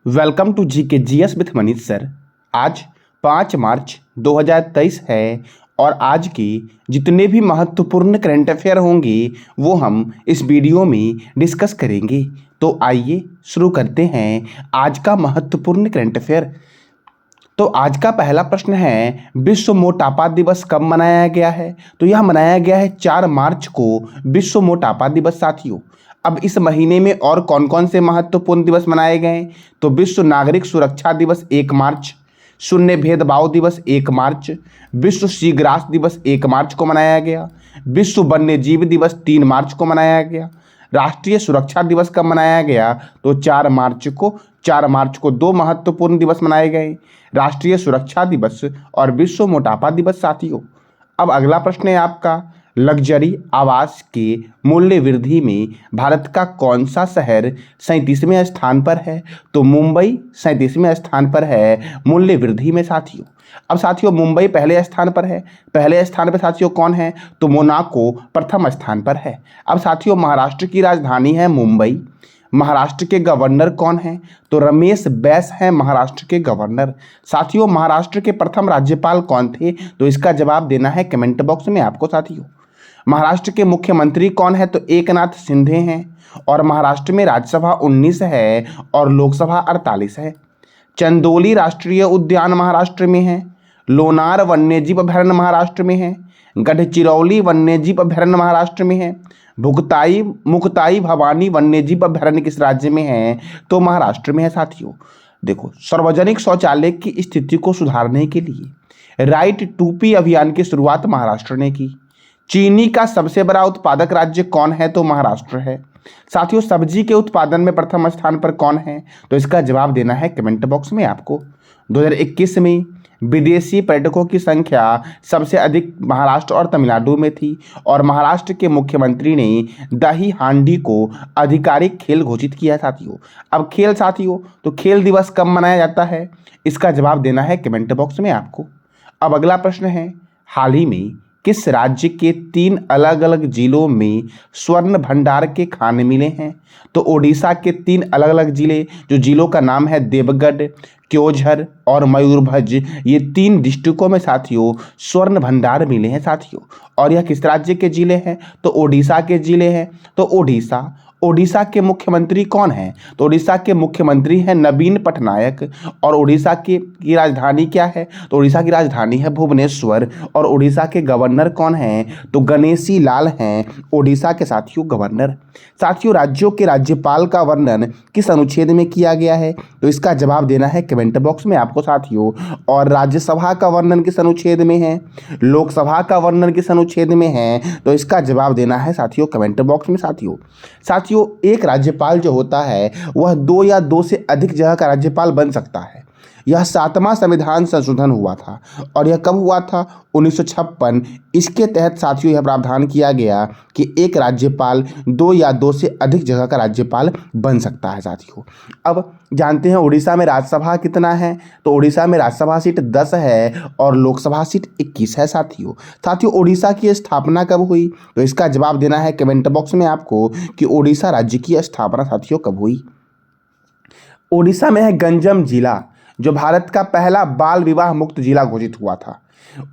Welcome to GK GS with Manish sir. आज 5 मार्च 2023 है और आज की जितने भी महत्वपूर्ण करंट अफेयर होंगे वो हम इस वीडियो में डिस्कस करेंगे। तो आइए शुरू करते हैं आज का महत्वपूर्ण करंट अफेयर। तो आज का पहला प्रश्न है, विश्व मोटापा दिवस कब मनाया गया है? तो यह मनाया गया है 4 मार्च को विश्व मोटापा दिवस। साथियों, अब इस महीने में और कौन कौन से महत्वपूर्ण दिवस मनाए गए? तो विश्व नागरिक सुरक्षा दिवस 1 मार्च, शून्य भेदभाव दिवस 1 मार्च, विश्व सीग्रास दिवस 1 मार्च को मनाया गया, विश्व वन्य जीव दिवस 3 मार्च को मनाया गया। राष्ट्रीय सुरक्षा दिवस कब मनाया गया? तो 4 मार्च को। 4 मार्च को 2 महत्वपूर्ण दिवस मनाए गए, राष्ट्रीय सुरक्षा दिवस और विश्व मोटापा दिवस। साथियों, अब अगला प्रश्न है आपका, लग्जरी आवास के मूल्य वृद्धि में भारत का कौन सा शहर 37वें स्थान पर है? तो मुंबई 37वें स्थान पर है मूल्य वृद्धि में। साथियों, अब साथियों मुंबई पहले स्थान पर है। पहले स्थान पर साथियों कौन है? तो मोनाको प्रथम स्थान पर है। अब साथियों महाराष्ट्र की राजधानी है मुंबई। महाराष्ट्र के गवर्नर कौन हैं? तो रमेश बैस हैं महाराष्ट्र के गवर्नर। साथियों महाराष्ट्र के प्रथम राज्यपाल कौन थे? तो इसका जवाब देना है कमेंट बॉक्स में आपको। साथियों, महाराष्ट्र के मुख्यमंत्री कौन है? तो एकनाथ शिंदे हैं। और महाराष्ट्र में राज्यसभा 19 है और लोकसभा 48 है। चंदोली राष्ट्रीय उद्यान महाराष्ट्र में है। लोनार वन्यजीव अभयारण्य महाराष्ट्र में है। गढ़चिरौली वन्यजीव अभयारण्य महाराष्ट्र में है। मुक्ताई भवानी वन्यजीव अभयारण्य किस राज्य में है? तो महाराष्ट्र में है। साथियों देखो, सार्वजनिक शौचालय की स्थिति को सुधारने के लिए राइट टू पी अभियान की शुरुआत महाराष्ट्र ने की। चीनी का सबसे बड़ा उत्पादक राज्य कौन है? तो महाराष्ट्र है। साथियों, सब्जी के उत्पादन में प्रथम स्थान पर कौन है? तो इसका जवाब देना है कमेंट बॉक्स में आपको। 2021 में विदेशी पर्यटकों की संख्या सबसे अधिक महाराष्ट्र और तमिलनाडु में थी और महाराष्ट्र के मुख्यमंत्री ने दही हांडी को आधिकारिक खेल घोषित किया। साथियों, अब खेल साथियों, तो खेल दिवस कब मनाया जाता है? इसका जवाब देना है कमेंट बॉक्स में आपको। अब अगला प्रश्न है, हाल ही में किस राज्य के 3 अलग अलग जिलों में स्वर्ण भंडार के खान मिले हैं? तो ओडिशा के 3 अलग अलग जिले, जो जिलों का नाम है देवगढ़, क्योंझर और मयूरभंज, ये 3 डिस्ट्रिक्टों में साथियों स्वर्ण भंडार मिले हैं। साथियों, और यह किस राज्य के जिले हैं? तो ओडिशा के जिले हैं। तो ओडिशा के मुख्यमंत्री कौन हैं? तो ओडिशा के मुख्यमंत्री हैं नवीन पटनायक। और ओडिशा की राजधानी क्या है? तो ओडिशा की राजधानी है भुवनेश्वर। और ओडिशा के गवर्नर कौन हैं? तो गणेशी लाल हैं ओडिशा के साथियों गवर्नर। साथियों, राज्यों के राज्यपाल का वर्णन किस अनुच्छेद में किया गया है? तो इसका जवाब देना है कमेंट बॉक्स में आपको। साथियों, और राज्यसभा का वर्णन किस अनुच्छेद में है? लोकसभा का वर्णन किस अनुच्छेद में है? तो इसका जवाब देना है साथियों कमेंट बॉक्स में। साथियों, एक राज्यपाल जो होता है वह 2 या 2 से अधिक जगह का राज्यपाल बन सकता है। यह 7वां संविधान संशोधन हुआ था और यह कब हुआ था? 1956। इसके तहत साथियों यह प्रावधान किया गया कि एक राज्यपाल 2 या 2 से अधिक जगह का राज्यपाल बन सकता है। साथियों, अब जानते हैं उड़ीसा में राज्यसभा कितना है? तो उड़ीसा में राज्यसभा सीट 10 है और लोकसभा सीट 21 है। साथियों उड़ीसा की स्थापना कब हुई? तो इसका जवाब देना है कमेंट बॉक्स में आपको कि उड़ीसा राज्य की स्थापना साथियों कब हुई। उड़ीसा में है गंजम जिला, जो भारत का पहला बाल विवाह मुक्त जिला घोषित हुआ था।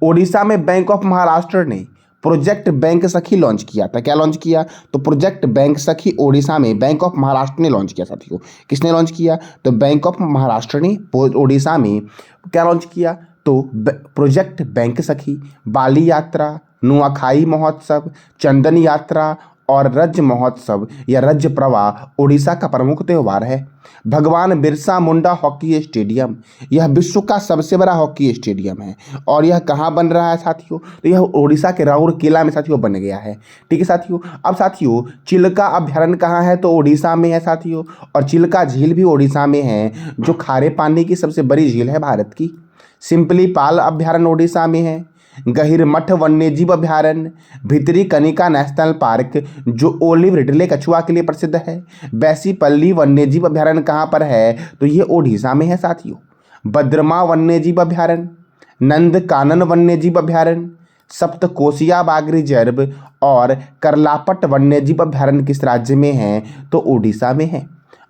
ओडिशा में बैंक ऑफ महाराष्ट्र ने प्रोजेक्ट बैंक सखी लॉन्च किया था। क्या लॉन्च किया? तो प्रोजेक्ट बैंक सखी ओडिशा में बैंक ऑफ महाराष्ट्र ने लॉन्च किया। साथियों, किसने लॉन्च किया? तो बैंक ऑफ महाराष्ट्र ने ओडिशा में क्या लॉन्च किया? तो प्रोजेक्ट बैंक सखी। बाली यात्रा, नुआखाई महोत्सव, चंदन यात्रा और रज महोत्सव या रज प्रवाह ओडिशा का प्रमुख त्यौहार है। भगवान बिरसा मुंडा हॉकी स्टेडियम, यह विश्व का सबसे बड़ा हॉकी स्टेडियम है और यह कहाँ बन रहा है साथियों? तो यह ओडिशा के राउरकेला में साथियों बन गया है। ठीक है साथियों, अब साथियों चिल्का अभयारण्य कहाँ है? तो ओडिशा में है साथियों। और चिल्का झील भी ओडिशा में है, जो खारे पानी की सबसे बड़ी झील है भारत की। सिंपलीपाल अभयारण्य ओडिशा में है। गहिरमठ वन्यजीव अभयारण्य, भितरी कनिका नेशनल पार्क जो ओलिव रिडले कछुआ के लिए प्रसिद्ध है। बैसीपल्ली वन्यजीव अभयारण्य कहाँ पर है? तो ये ओडिशा में है साथियों। बद्रमा वन्यजीव अभयारण्य, नंदकानन वन्यजीव अभयारण्य, सप्तकोशिया बाघ रिजर्व और करलापट वन्यजीव अभयारण्य किस राज्य में है? तो ओडिशा में है।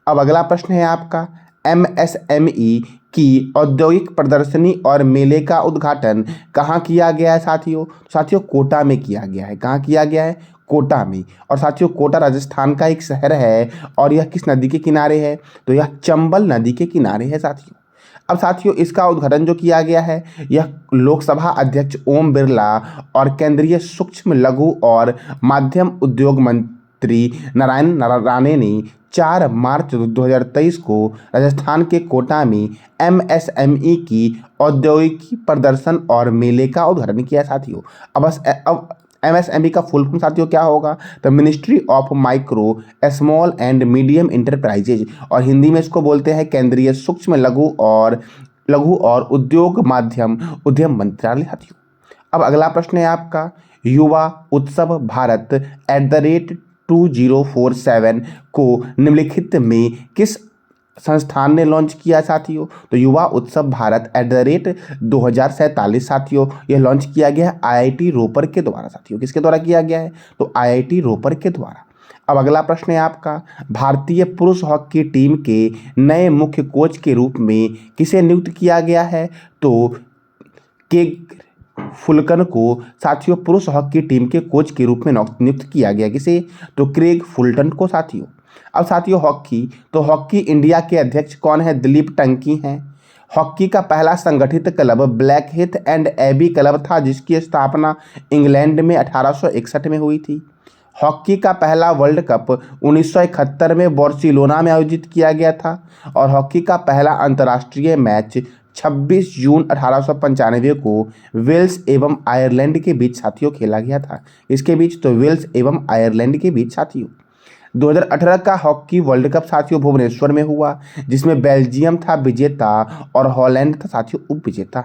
अब अगला प्रश्न है आपका, MSME की औद्योगिक प्रदर्शनी और मेले का उद्घाटन कहाँ किया गया है साथियों? साथियों कोटा में किया गया है। कहाँ किया गया है? कोटा में। और साथियों कोटा राजस्थान का एक शहर है और यह किस नदी के किनारे है? तो यह चंबल नदी के किनारे है साथियों। अब साथियों इसका उद्घाटन जो किया गया है यह लोकसभा अध्यक्ष ओम बिरला और केंद्रीय सूक्ष्म लघु और माध्यम उद्योग मंत्री नारायण राणे ने 4 मार्च 2023 को राजस्थान के कोटा में MSME की औद्योगिक प्रदर्शन और मेले का उद्घाटन किया साथियों। अब MSME का फुल फॉर्म साथियों क्या होगा? तो ministry of micro small and medium enterprises, और हिंदी में इसको बोलते हैं केंद्रीय सूक्ष्म लघु और उद्योग माध्यम उद्यम मंत्रालय साथियों। अब अगला प्रश्न है आपका, युवा उत्सव भारत @2047 को निम्नलिखित में किस संस्थान ने लॉन्च किया साथियों? तो युवा उत्सव भारत @2047 साथियों यह लॉन्च किया गया IIT रोपर के द्वारा साथियों। किसके द्वारा किया गया है? तो IIT रोपर के द्वारा। अब अगला प्रश्न है आपका, भारतीय पुरुष हॉकी टीम के नए मुख्य कोच के रूप में किसे नियुक्त किया गया है? तो के फुलकन को साथियों पुरुष हॉकी टीम के कोच के रूप में नियुक्त किया गया। किसे? तो क्रेग फुलटन को साथियों। अब साथियों हॉकी इंडिया के अध्यक्ष कौन है? दिलीप टंकी हैं। हॉकी का पहला संगठित क्लब ब्लैक हिथ एंड एबी क्लब था जिसकी स्थापना इंग्लैंड में 1861 में हुई थी। हॉकी का पहला वर्ल्ड कप 1971 में बार्सिलोना में आयोजित किया गया था और हॉकी का पहला अंतर्राष्ट्रीय मैच 26 जून 1895 को वेल्स एवं आयरलैंड के बीच साथियों खेला गया था। इसके बीच? तो वेल्स एवं आयरलैंड के बीच साथियों। 2018 का हॉकी वर्ल्ड कप साथियों भुवनेश्वर में हुआ जिसमें बेल्जियम था विजेता और हॉलैंड था साथियों उप विजेता।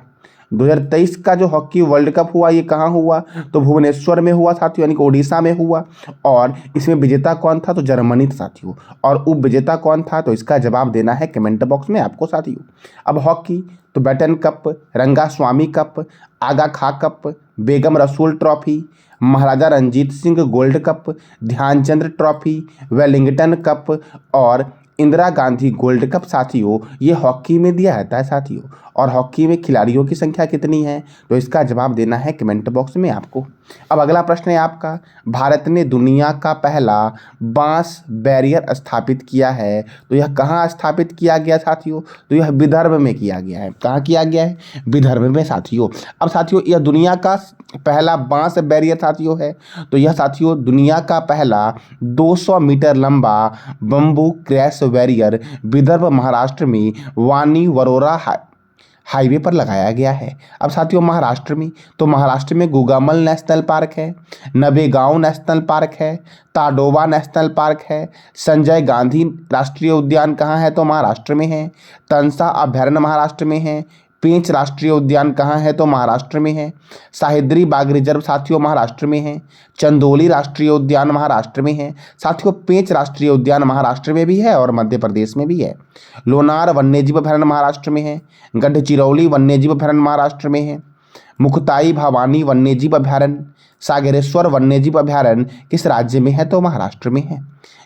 2023 का जो हॉकी वर्ल्ड कप हुआ ये कहाँ हुआ? तो भुवनेश्वर में हुआ साथियों, यानी कि ओडिशा में हुआ। और इसमें विजेता कौन था? तो जर्मनी था साथियों। और उप विजेता कौन था? तो इसका जवाब देना है कमेंट बॉक्स में आपको साथियों। अब हॉकी तो Beighton cup, Rangaswamy cup, Aga Khan cup, Begum Rasool trophy, Maharaja Ranjit Singh gold cup, Dhyan Chand trophy, Wellington cup और इंदिरा गांधी गोल्ड कप साथियों ये हॉकी में दिया जाता है साथियों। और हॉकी में खिलाड़ियों की संख्या कितनी है? तो इसका जवाब देना है कमेंट बॉक्स में आपको। अब अगला प्रश्न है आपका, भारत ने दुनिया का पहला बांस बैरियर स्थापित किया है तो यह कहाँ स्थापित किया गया साथियों? तो यह विदर्भ में किया गया है। कहाँ किया गया है? विदर्भ में साथियों। अब साथियों यह दुनिया का पहला बांस बैरियर साथियों है तो यह साथियों दुनिया का पहला 200 मीटर लंबा bamboo crash barrier Vidarbha Maharashtra में वानी वरोरा हाईवे पर लगाया गया है। अब साथियों महाराष्ट्र में गुगामल नेशनल पार्क है, नवेगांव नेशनल पार्क है, ताडोबा नेशनल पार्क है, संजय गांधी राष्ट्रीय उद्यान कहाँ है? तो महाराष्ट्र में है, तंसा अभयारण्य महाराष्ट्र में है, पेंच राष्ट्रीय उद्यान कहाँ है? तो महाराष्ट्र में है, साहिद्री बाघ रिजर्व साथियों महाराष्ट्र में है, चंदोली राष्ट्रीय उद्यान महाराष्ट्र में है साथियों, पेंच राष्ट्रीय उद्यान महाराष्ट्र में भी है और मध्य प्रदेश में भी है, लोनार वन्यजीव अभयारण्य महाराष्ट्र में है, गढ़चिरौली वन्यजीव अभयारण्य महाराष्ट्र में है, मुक्ताई भवानी वन्यजीव अभयारण्य, सागरेश्वर वन्यजीव अभयारण्य किस राज्य में है? तो महाराष्ट्र में है,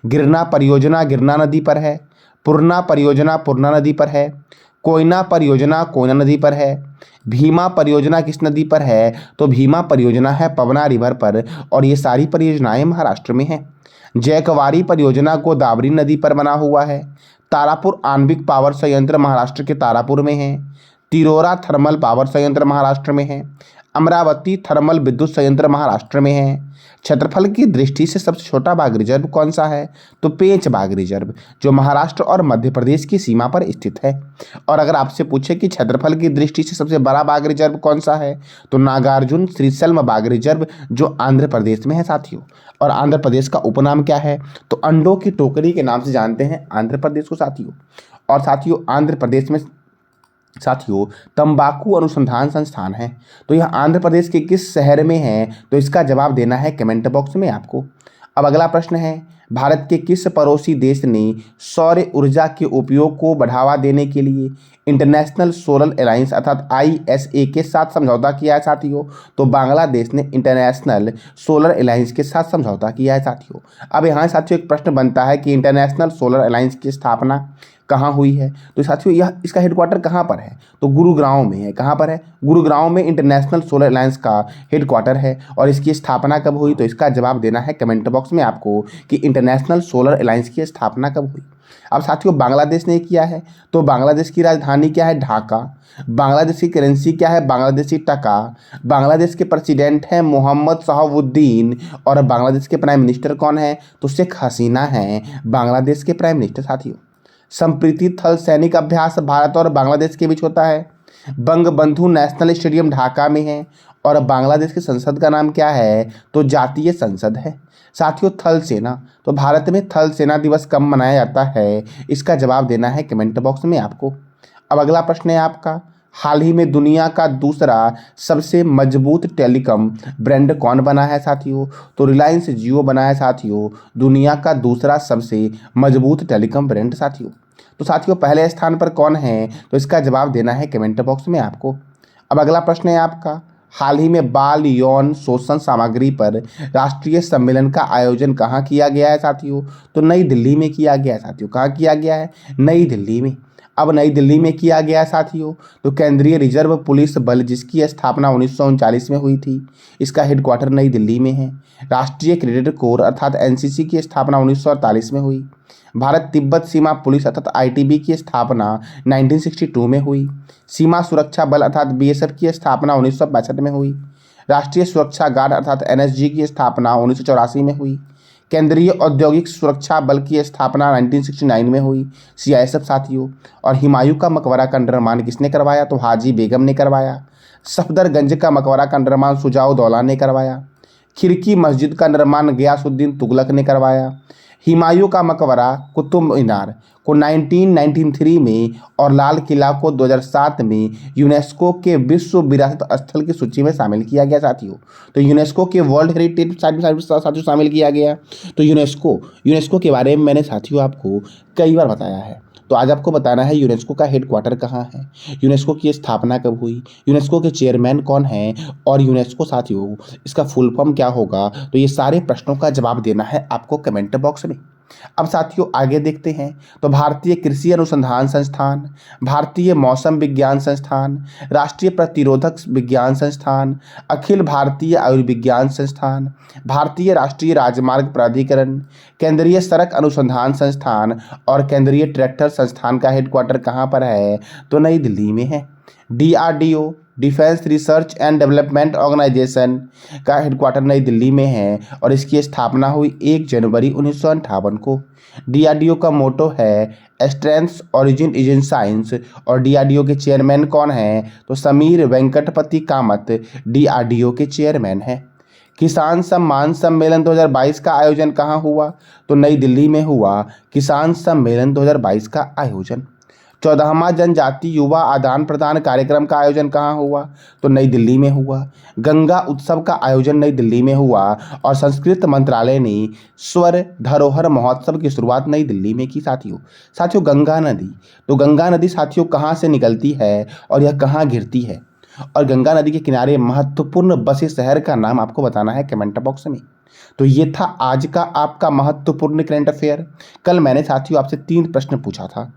गिरना परियोजना गिरना नदी पर है, पूर्णा परियोजना पूर्णा नदी पर है, कोयना परियोजना कोयना नदी पर है, भीमा परियोजना किस नदी पर है? तो भीमा परियोजना है पवना रिवर पर और ये सारी परियोजनाएं महाराष्ट्र में हैं। जयकवारी परियोजना गोदावरी नदी पर बना हुआ है, तारापुर आणविक पावर संयंत्र महाराष्ट्र के तारापुर में है, तिरोरा थर्मल पावर संयंत्र महाराष्ट्र में है, अमरावती थर्मल विद्युत संयंत्र महाराष्ट्र में है। क्षेत्रफल की दृष्टि से सबसे छोटा बाघ रिजर्व कौन सा है? तो पेंच बाघ रिजर्व जो महाराष्ट्र और मध्य प्रदेश की सीमा पर स्थित है। और अगर आपसे पूछे कि क्षेत्रफल की दृष्टि से सबसे बड़ा बाघ रिजर्व कौन सा है? तो नागार्जुन श्रीशैलम बाघ रिजर्व जो आंध्र प्रदेश में है साथियों। और आंध्र प्रदेश का उपनाम क्या है? तो अंडों की टोकरी के नाम से जानते हैं आंध्र प्रदेश को साथियों। और साथियों आंध्र प्रदेश में साथियों तंबाकू अनुसंधान संस्थान है तो यह आंध्र प्रदेश के किस शहर में है? तो इसका जवाब देना है कमेंट बॉक्स में आपको। अब अगला प्रश्न है, भारत के किस पड़ोसी देश ने सौर ऊर्जा के उपयोग को बढ़ावा देने के लिए इंटरनेशनल सोलर अलायंस अर्थात ISA के साथ समझौता किया है साथियों? तो बांग्लादेश ने इंटरनेशनल सोलर अलायंस के साथ समझौता किया है साथियों। अब यहाँ साथियों एक प्रश्न बनता है कि इंटरनेशनल सोलर अलायंस की स्थापना कहाँ हुई है? तो साथियों यह इसका हेडक्वार्टर कहाँ पर है? तो गुरुग्राम में है। कहाँ पर है? गुरुग्राम में इंटरनेशनल सोलर अलायंस का हेडक्वार्टर है। और इसकी स्थापना कब हुई? तो इसका जवाब देना है कमेंट बॉक्स में आपको कि इंटरनेशनल सोलर अलायंस की स्थापना कब हुई। अब साथियों बांग्लादेश ने किया है, तो बांग्लादेश की राजधानी क्या है? ढाका। बांग्लादेश की करेंसी क्या है? बांग्लादेशी टका। बांग्लादेश के प्रेसिडेंट हैं मोहम्मद शहाबुद्दीन। और बांग्लादेश के प्राइम मिनिस्टर कौन है? तो शेख हसीना हैं बांग्लादेश के प्राइम मिनिस्टर। साथियों संप्रीति थल सैनिक अभ्यास भारत और बांग्लादेश के बीच होता है। बंगबंधु नेशनल स्टेडियम ढाका में है। और बांग्लादेश की संसद का नाम क्या है? तो जातीय संसद है। साथियों थल सेना, तो भारत में थल सेना दिवस कब मनाया जाता है? इसका जवाब देना है कमेंट बॉक्स में आपको। अब अगला प्रश्न है आपका, हाल ही में दुनिया का दूसरा सबसे मजबूत टेलीकॉम ब्रांड कौन बना है? साथियों तो रिलायंस जियो बना है साथियों दुनिया का दूसरा सबसे मजबूत टेलीकॉम ब्रांड। साथियों तो साथियों पहले स्थान पर कौन है? तो इसका जवाब देना है कमेंट बॉक्स में आपको। अब अगला प्रश्न है आपका, हाल ही में बाल यौन शोषण सामग्री पर राष्ट्रीय सम्मेलन का आयोजन कहाँ किया गया है? साथियों तो नई दिल्ली में किया गया है। साथियों कहाँ किया गया है? नई दिल्ली में। अब नई दिल्ली में किया गया साथियों तो केंद्रीय रिजर्व पुलिस बल जिसकी स्थापना 1939 में हुई थी, इसका हेडक्वार्टर नई दिल्ली में है। राष्ट्रीय क्रेडिट कोर अर्थात एनसीसी की स्थापना 1948 में हुई। भारत तिब्बत सीमा पुलिस अर्थात आईटीबी की स्थापना 1962 में हुई। सीमा सुरक्षा बल अर्थात बीएसएफ की स्थापना 1965 में हुई। राष्ट्रीय सुरक्षा गार्ड अर्थात एनएसजी की स्थापना 1984 में हुई। केंद्रीय औद्योगिक सुरक्षा बल की स्थापना 1969 में हुई, सीआईएसएफ। साथियों और हुमायूं का मकबरा का निर्माण किसने करवाया? तो हाजी बेगम ने करवाया। सफदरगंज का मकबरा का निर्माण शुजाउद्दौला ने करवाया। खिरकी मस्जिद का निर्माण गयासुद्दीन तुगलक ने करवाया। हुमायूं का मकबरा कुतुब मीनार को 1993 में और लाल किला को 2007 में यूनेस्को के विश्व विरासत स्थल की सूची में शामिल किया गया। साथियों तो यूनेस्को के वर्ल्ड हेरिटेज साथियों शामिल किया गया। तो यूनेस्को के बारे में मैंने साथियों आपको कई बार बताया है, तो आज आपको बताना है यूनेस्को का हेडक्वार्टर कहाँ है, यूनेस्को की स्थापना कब हुई, यूनेस्को के चेयरमैन कौन हैं, और यूनेस्को साथियों इसका फुल फॉर्म क्या होगा। तो ये सारे प्रश्नों का जवाब देना है आपको कमेंट बॉक्स में। अब साथियों आगे देखते हैं, तो भारतीय कृषि अनुसंधान संस्थान, भारतीय मौसम विज्ञान संस्थान, राष्ट्रीय प्रतिरोधक विज्ञान संस्थान, अखिल भारतीय आयुर्विज्ञान संस्थान, भारतीय राष्ट्रीय राजमार्ग प्राधिकरण, केंद्रीय सड़क अनुसंधान संस्थान और केंद्रीय ट्रैक्टर संस्थान का हेडक्वार्टर कहाँ पर है? तो नई दिल्ली में है। DRDO defence research and development organisation का हेडक्वार्टर नई दिल्ली में है और इसकी स्थापना हुई 1 जनवरी 1958 को। डीआरडीओ का मोटो है strengths origin is in science. और डीआरडीओ के चेयरमैन कौन हैं? तो समीर वेंकटपति कामत डीआरडीओ के चेयरमैन हैं। किसान सम्मान सम्मेलन 2022 का आयोजन कहाँ हुआ? तो नई दिल्ली में हुआ किसान सम्मेलन 2022 का आयोजन। 14वां जनजातीय युवा आदान प्रदान कार्यक्रम का आयोजन कहाँ हुआ? तो नई दिल्ली में हुआ। गंगा उत्सव का आयोजन नई दिल्ली में हुआ और संस्कृत मंत्रालय ने स्वर धरोहर महोत्सव की शुरुआत नई दिल्ली में की। साथियों गंगा नदी, तो गंगा नदी साथियों कहाँ से निकलती है और यह कहाँ गिरती है? और गंगा नदी के किनारे महत्वपूर्ण बसे शहर का नाम आपको बताना है कमेंट बॉक्स में। तो ये था आज का आपका महत्वपूर्ण करंट अफेयर। कल मैंने साथियों आपसे 3 प्रश्न पूछा था।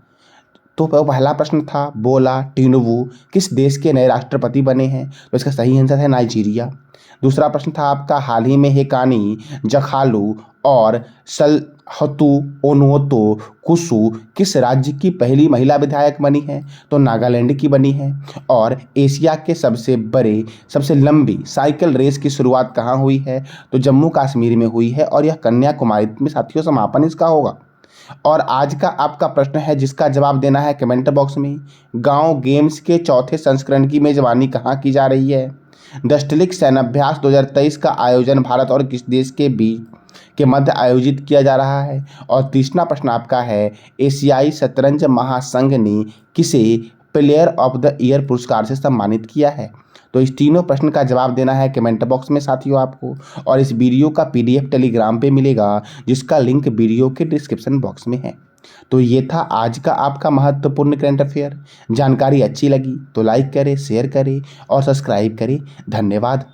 तो पहला प्रश्न था बोला टिनुबू किस देश के नए राष्ट्रपति बने हैं? तो इसका सही आंसर है नाइजीरिया। दूसरा प्रश्न था आपका हाल ही में हेकानी जखालू और सलहतु ओनोतो कुसु किस राज्य की पहली महिला विधायक बनी है? तो नागालैंड की बनी है। और एशिया के सबसे लंबी साइकिल रेस की शुरुआत कहाँ हुई है? तो जम्मू कश्मीर में हुई है और यह कन्याकुमारी में साथियों समापन इसका होगा। और आज का आपका प्रश्न है जिसका जवाब देना है कमेंट बॉक्स में, गांव गेम्स के चौथे संस्करण की मेजबानी कहाँ की जा रही है? दस्टलिक सैन्याभ्यास 2023 का आयोजन भारत और किस देश के मध्य आयोजित किया जा रहा है? और तीसरा प्रश्न आपका है एशियाई शतरंज महासंघ ने किसे प्लेयर ऑफ द ईयर पुरस्कार से सम्मानित किया है? तो इस तीनों प्रश्न का जवाब देना है कमेंट बॉक्स में साथियों आपको। और इस वीडियो का पीडीएफ टेलीग्राम पे मिलेगा जिसका लिंक वीडियो के डिस्क्रिप्शन बॉक्स में है। तो ये था आज का आपका महत्वपूर्ण करंट अफेयर। जानकारी अच्छी लगी तो लाइक करें, शेयर करें और सब्सक्राइब करें। धन्यवाद।